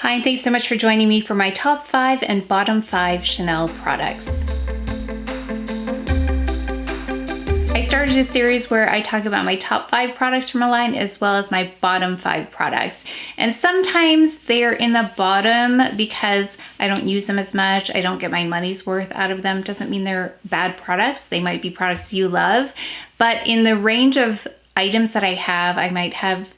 Hi, and thanks so much for joining me for my top 5 and bottom 5 Chanel products. I started a series where I talk about my top 5 products from a line as well as my bottom 5 products. And sometimes they're in the bottom because I don't use them as much. I don't get my money's worth out of them. Doesn't mean they're bad products. They might be products you love. But in the range of items that I have, I might have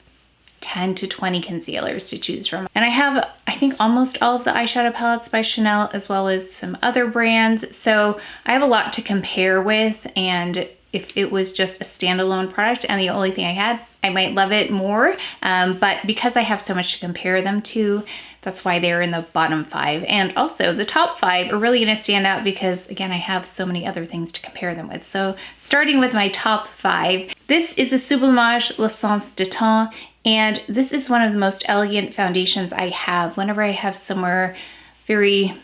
10 to 20 concealers to choose from. And I have, I think, almost all of the eyeshadow palettes by Chanel as well as some other brands. So I have a lot to compare with, and if it was just a standalone product and the only thing I had, I might love it more. But because I have so much to compare them to, that's why they're in the bottom 5. And also the top 5 are really gonna stand out because, again, I have so many other things to compare them with. So starting with my top 5, this is a Sublimage L'Essence de Teint, and this is one of the most elegant foundations I have. Whenever I have somewhere very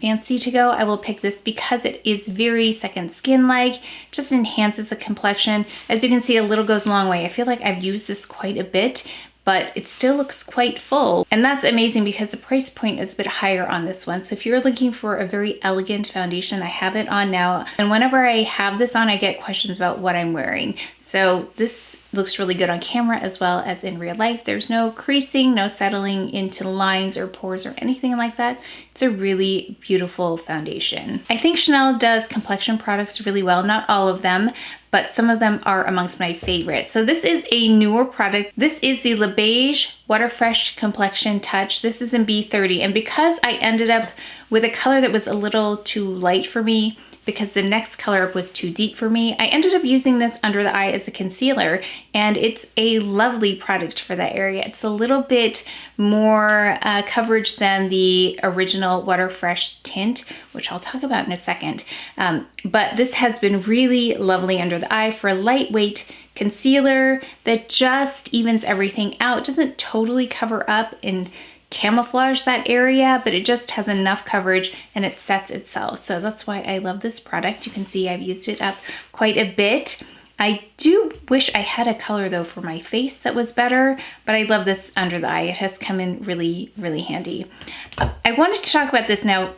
fancy to go, I will pick this because it is very second skin-like, just enhances the complexion. As you can see, a little goes a long way. I feel like I've used this quite a bit, but it still looks quite full. And that's amazing because the price point is a bit higher on this one. So if you're looking for a very elegant foundation, I have it on now. And whenever I have this on, I get questions about what I'm wearing. So this looks really good on camera as well as in real life. There's no creasing, no settling into lines or pores or anything like that. It's a really beautiful foundation. I think Chanel does complexion products really well, not all of them, but some of them are amongst my favorites. So this is a newer product. This is the Beige Water Fresh Complexion Touch. This is in B30, and because I ended up with a color that was a little too light for me, because the next color up was too deep for me, I ended up using this under the eye as a concealer, and it's a lovely product for that area. It's a little bit more coverage than the original Water Fresh tint, which I'll talk about in a second. But this has been really lovely under the eye for a lightweight concealer that just evens everything out. It doesn't totally cover up and camouflage that area, but it just has enough coverage and it sets itself. So that's why I love this product. You can see I've used it up quite a bit. I do wish I had a color though for my face that was better, but I love this under the eye. It has come in really, really handy. I wanted to talk about this now.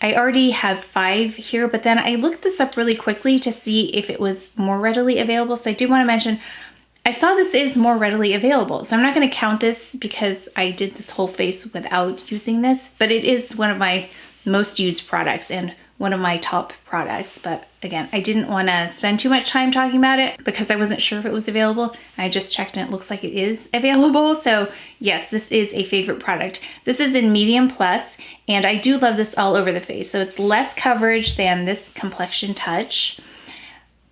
I already have 5 here, but then I looked this up really quickly to see if it was more readily available. So I do want to mention, I saw this is more readily available. So I'm not going to count this because I did this whole face without using this, but it is one of my most used products and one of my top products. But again, I didn't want to spend too much time talking about it because I wasn't sure if it was available. I just checked and it looks like it is available. So yes, this is a favorite product. This is in medium plus, and I do love this all over the face. So it's less coverage than this Complexion Touch,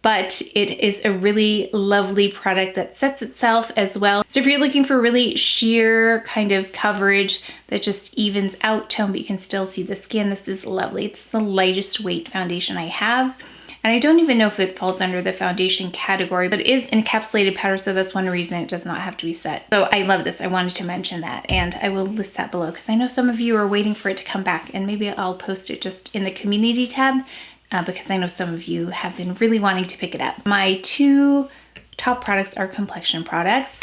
but it is a really lovely product that sets itself as well. So if you're looking for really sheer kind of coverage that just evens out tone, but you can still see the skin, this is lovely. It's the lightest weight foundation I have. And I don't even know if it falls under the foundation category, but it is encapsulated powder, so that's one reason it does not have to be set. So I love this. I wanted to mention that, and I will list that below because I know some of you are waiting for it to come back, and maybe I'll post it just in the community tab. Because I know some of you have been really wanting to pick it up. My 2 top products are complexion products.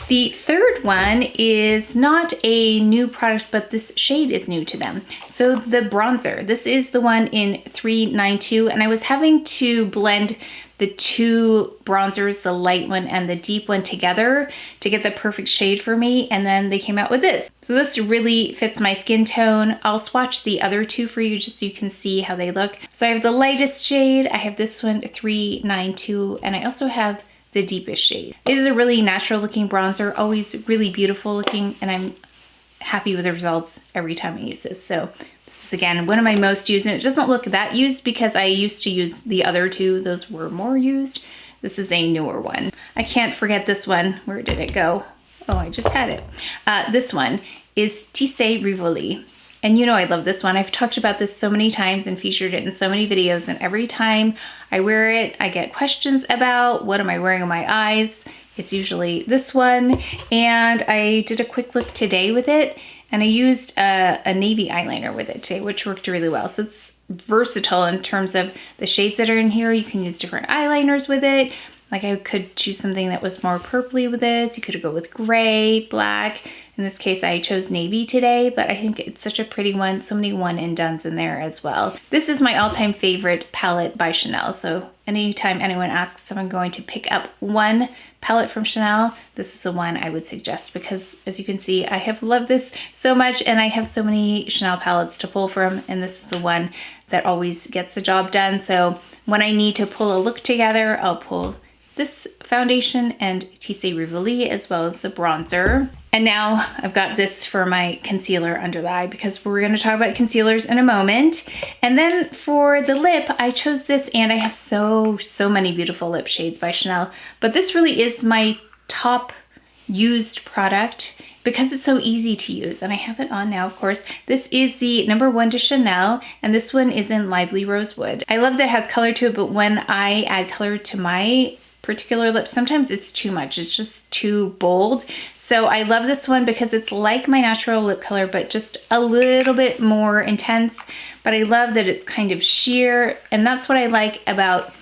The third one is not a new product, but this shade is new to them. So the bronzer, this is the one in 392, and I was having to blend the 2 bronzers, the light one and the deep one, together to get the perfect shade for me, and then they came out with this. So this really fits my skin tone. I'll swatch the other 2 for you just so you can see how they look. So I have the lightest shade, I have this one 392, and I also have the deepest shade. It is a really natural looking bronzer, always really beautiful looking, and I'm happy with the results every time I use this. So this is, again, one of my most used, and it doesn't look that used because I used to use the other 2. Those were more used. This is a newer one. I can't forget this one. Where did it go? Oh, I just had it. This one is Tisse Rivoli. And you know I love this one. I've talked about this so many times and featured it in so many videos, and every time I wear it, I get questions about what am I wearing on my eyes. It's usually this one, and I did a quick look today with it, and I used a navy eyeliner with it today, which worked really well. So it's versatile in terms of the shades that are in here. You can use different eyeliners with it. Like I could choose something that was more purpley with this. You could go with gray, black. In this case, I chose navy today, but I think it's such a pretty one. So many one and dones in there as well. This is my all-time favorite palette by Chanel. So anytime anyone asks if I'm going to pick up one palette from Chanel, this is the one I would suggest, because as you can see, I have loved this so much and I have so many Chanel palettes to pull from, and this is the one that always gets the job done. So when I need to pull a look together, I'll pull this foundation and Tisse Rivoli as well as the bronzer. And now I've got this for my concealer under the eye, because we're going to talk about concealers in a moment. And then for the lip, I chose this, and I have so many beautiful lip shades by Chanel, but this really is my top used product because it's so easy to use, and I have it on now, of course. This is the #1 to Chanel, and this one is in Lively Rosewood. I love that it has color to it, but when I add color to my particular lip, sometimes it's too much. It's just too bold. So I love this one because it's like my natural lip color, but just a little bit more intense. But I love that it's kind of sheer, and that's what I like about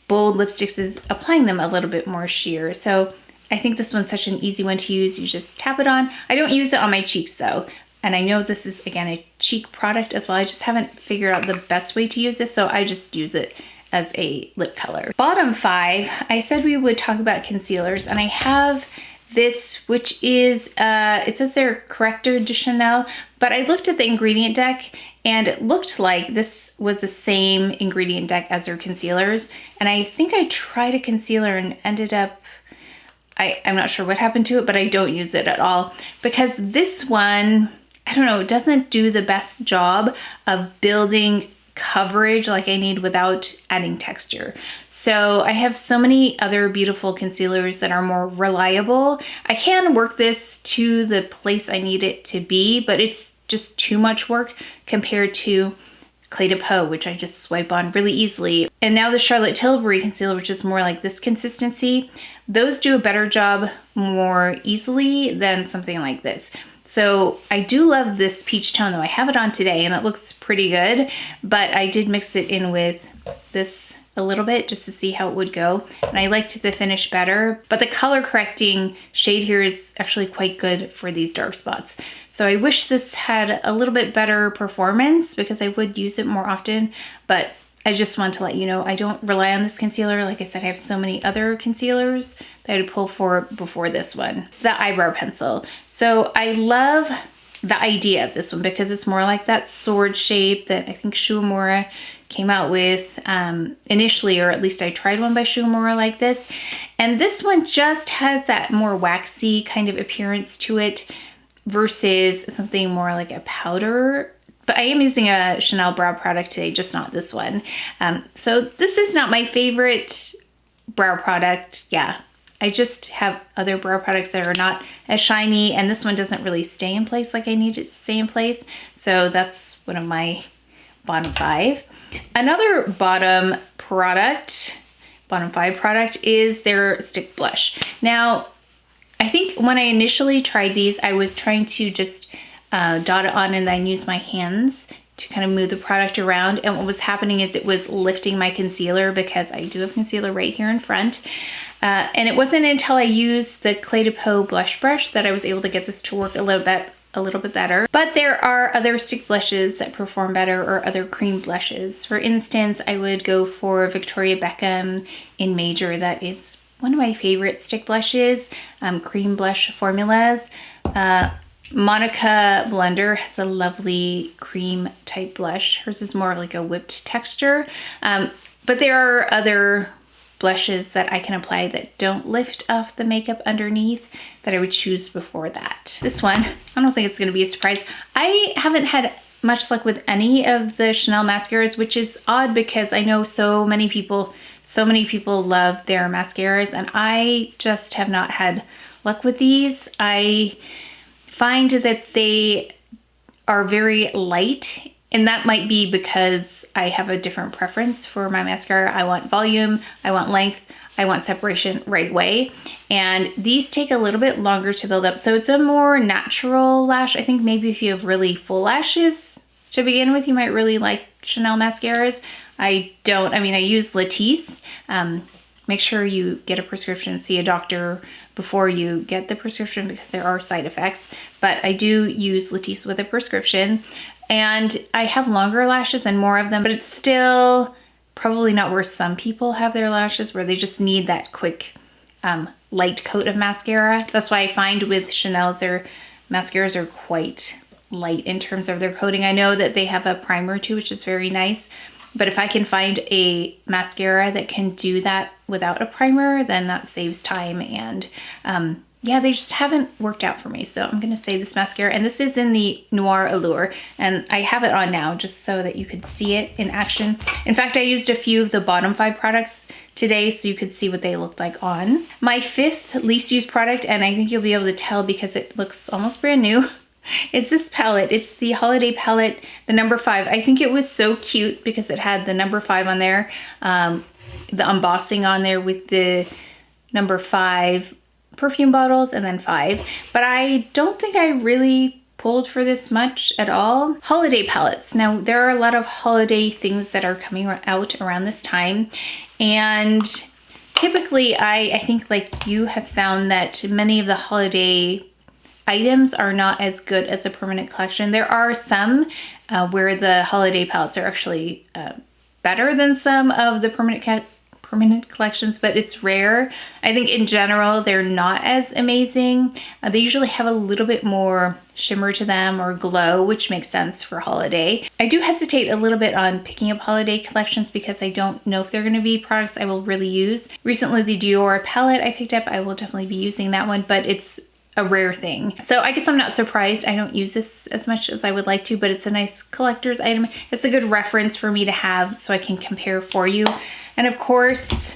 bold lipsticks, is applying them a little bit more sheer. So I think this one's such an easy one to use. You just tap it on. I don't use it on my cheeks though. And I know this is, again, a cheek product as well. I just haven't figured out the best way to use this, so I just use it as a lip color. Bottom 5, I said we would talk about concealers, and I have this, which is, it says they're Corrector de Chanel, but I looked at the ingredient deck and it looked like this was the same ingredient deck as their concealers. And I think I tried a concealer and ended up, I'm not sure what happened to it, but I don't use it at all, because this one, I don't know, it doesn't do the best job of building coverage like I need without adding texture. So I have so many other beautiful concealers that are more reliable. I can work this to the place I need it to be, but it's just too much work compared to Clé de Peau, which I just swipe on really easily. And now the Charlotte Tilbury concealer, which is more like this consistency, those do a better job more easily than something like this. So I do love this peach tone though. I have it on today and it looks pretty good, but I did mix it in with this a little bit just to see how it would go. And I liked the finish better, but the color correcting shade here is actually quite good for these dark spots. So I wish this had a little bit better performance because I would use it more often, but I just want to let you know I don't rely on this concealer. Like I said, I have so many other concealers that I'd pull for before this one. The eyebrow pencil. So I love the idea of this one because it's more like that sword shape that I think Shu Uemura came out with initially, or at least I tried one by Shu Uemura like this. And this one just has that more waxy kind of appearance to it versus something more like a powder. But I am using a Chanel brow product today, just not this one. So this is not my favorite brow product. Yeah, I just have other brow products that are not as shiny, and this one doesn't really stay in place like I need it to stay in place. So that's one of my bottom 5. Another bottom 5 product is their stick blush. Now, I think when I initially tried these, I was trying to just dot it on and then use my hands to kind of move the product around. And what was happening is it was lifting my concealer because I do have concealer right here in front. And it wasn't until I used the Clé de Peau blush brush that I was able to get this to work a little bit better. But there are other stick blushes that perform better, or other cream blushes. For instance, I would go for Victoria Beckham in Major. That is one of my favorite stick blushes, cream blush formulas. Monica Blender has a lovely cream type blush. Hers is more like a whipped texture. But there are other blushes that I can apply that don't lift off the makeup underneath that I would choose before that. This one, I don't think it's gonna be a surprise. I haven't had much luck with any of the Chanel mascaras, which is odd because I know so many people love their mascaras, and I just have not had luck with these. I find that they are very light, and that might be because I have a different preference for my mascara. I want volume, I want length, I want separation right away. And these take a little bit longer to build up. So it's a more natural lash. I think maybe if you have really full lashes to begin with, you might really like Chanel mascaras. I don't, I mean, I use Latisse, make sure you get a prescription, see a doctor before you get the prescription because there are side effects. But I do use Tisse with a prescription, and I have longer lashes and more of them, but it's still probably not where some people have their lashes, where they just need that quick light coat of mascara. That's why I find with Chanel's, their mascaras are quite light in terms of their coating. I know that they have a primer too, which is very nice, but if I can find a mascara that can do that without a primer, then that saves time. And yeah, they just haven't worked out for me. So I'm gonna say this mascara, and this is in the Noir Allure, and I have it on now just so that you could see it in action. In fact, I used a few of the bottom 5 products today so you could see what they looked like on. My 5th least used product, and I think you'll be able to tell because it looks almost brand new, is this palette. It's the holiday palette, the number 5. I think it was so cute because it had the number 5 on there, the embossing on there with the number 5 perfume bottles and then 5. But I don't think I really pulled for this much at all. Holiday palettes. Now, there are a lot of holiday things that are coming out around this time. And typically, I think like you have found that many of the holiday items are not as good as a permanent collection. There are some where the holiday palettes are actually better than some of the permanent collections, but it's rare. I think in general, they're not as amazing. They usually have a little bit more shimmer to them or glow, which makes sense for holiday. I do hesitate a little bit on picking up holiday collections because I don't know if they're gonna be products I will really use. Recently, the Dior palette I picked up, I will definitely be using that one, but it's a rare thing. So I guess I'm not surprised. I don't use this as much as I would like to, but it's a nice collector's item. It's a good reference for me to have so I can compare for you. And of course,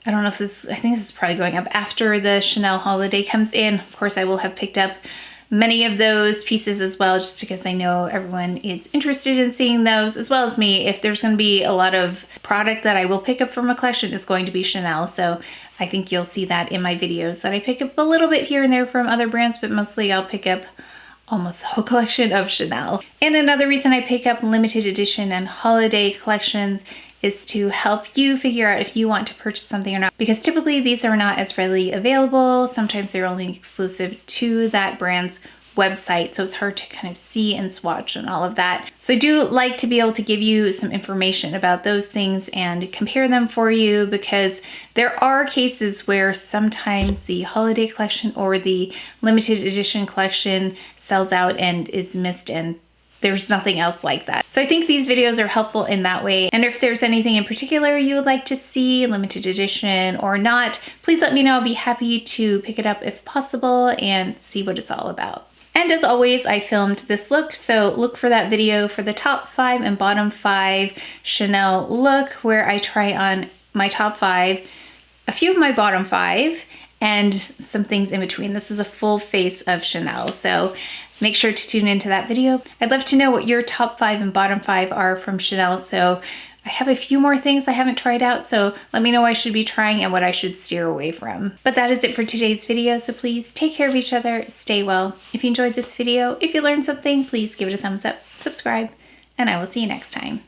I don't know if this, I think this is probably going up after the Chanel holiday comes in. Of course, I will have picked up many of those pieces as well, just because I know everyone is interested in seeing those, as well as me. If there's going to be a lot of product that I will pick up from a collection, it's going to be Chanel. So I think you'll see that in my videos, that I pick up a little bit here and there from other brands, but mostly I'll pick up almost the whole collection of Chanel. And another reason I pick up limited edition and holiday collections is to help you figure out if you want to purchase something or not, because typically these are not as readily available. Sometimes they're only exclusive to that brand's website, so it's hard to kind of see and swatch and all of that. So I do like to be able to give you some information about those things and compare them for you, because there are cases where sometimes the holiday collection or the limited edition collection sells out and is missed, and there's nothing else like that. So I think these videos are helpful in that way. And if there's anything in particular you would like to see, limited edition or not, please let me know. I'll be happy to pick it up if possible and see what it's all about. And as always, I filmed this look, so look for that video for the top 5 and bottom 5 Chanel look, where I try on my top 5, a few of my bottom 5, and some things in between. This is a full face of Chanel, so make sure to tune into that video. I'd love to know what your top 5 and bottom 5 are from Chanel. So I have a few more things I haven't tried out, so let me know what I should be trying and what I should steer away from. But that is it for today's video, so please take care of each other, stay well. If you enjoyed this video, if you learned something, please give it a thumbs up, subscribe, and I will see you next time.